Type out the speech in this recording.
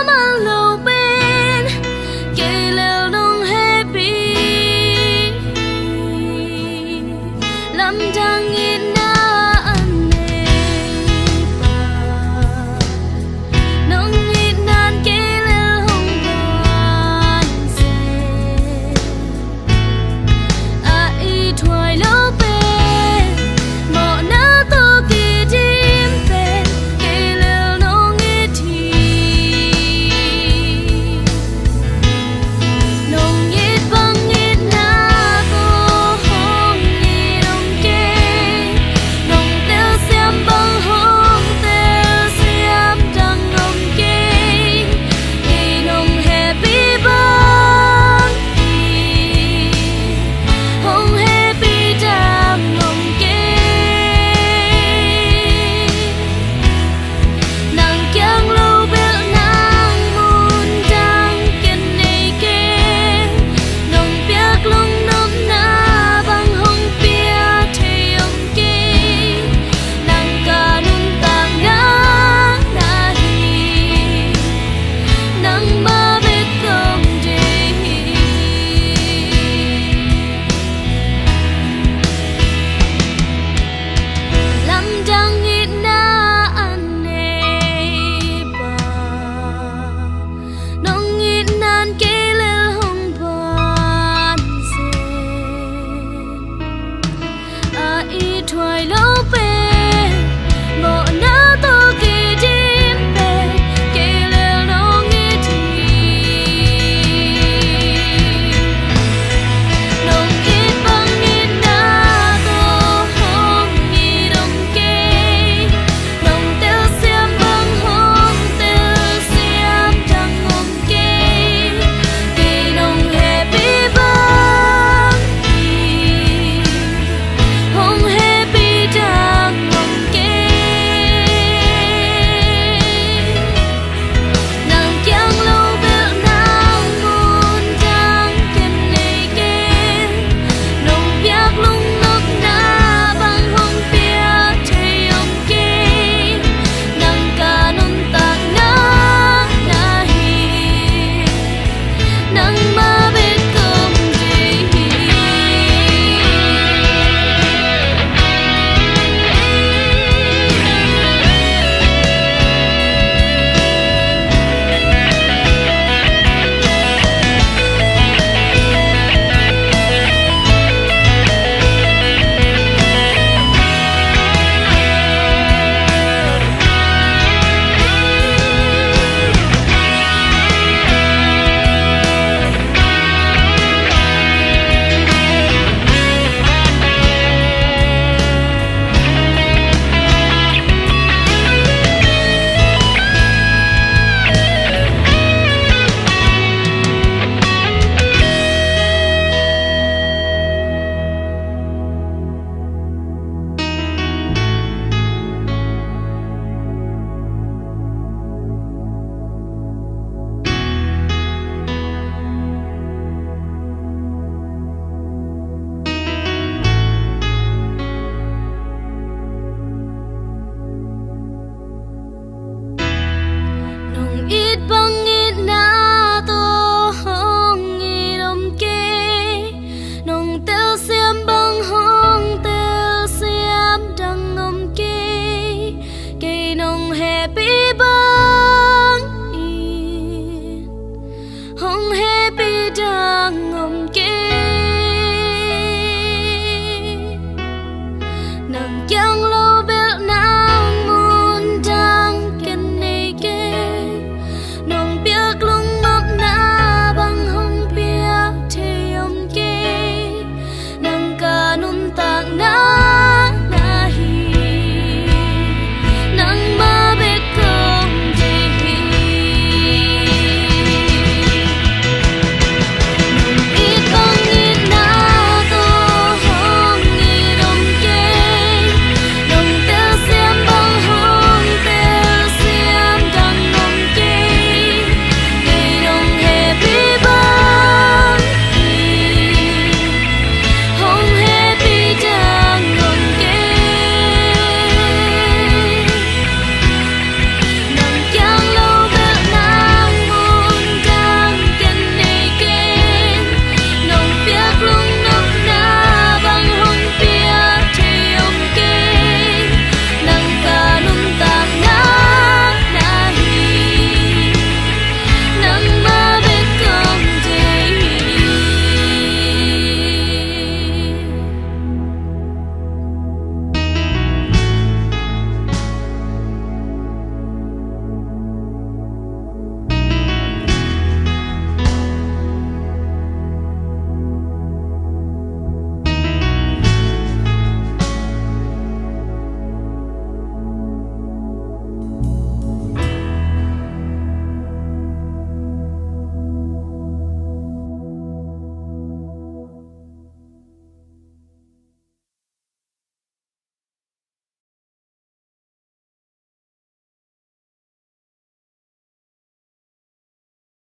mang lâu bên kể lêu nông happy làm chẳng ít na anh nông ít nan kể lêu hồng vạn sẽ ai thoại lâu bên mọ na tô kỳ chim bên kể lêu nông ít thì nông ít băng ít na tô hồng nhị nông kê nông tiêu xem băng hồng tiêu xem trăng nông kê kê nông happy băng kê hồng happy trăng nông kê nàng kiang lâu biết nàng muốn trăng kiên này kê nông biết lung nông na băng hồng biết thì ông kê nàng cả nung tàng na hi nàng ba biết không đi làm chẳng ít na anh bà nông ít nan kể lêu hồng vạn sẽ ai thoại lâu bên mọ na tô kỳ chim bên kể lêu nông ít thì nông ít băng ít na tô hồng nhị nông kê nông tiêu xem băng hồng tiêu xem trăng nông kê kê nông happy băng kê hồng happy trăng nông kê nàng kiang lâu biết nàng muốn trăng kiên này kê nông biết lung nốc na băng hồng biết thì ông kê nàng cả nông tạc na hi nàng mà biết không gì nông ít băng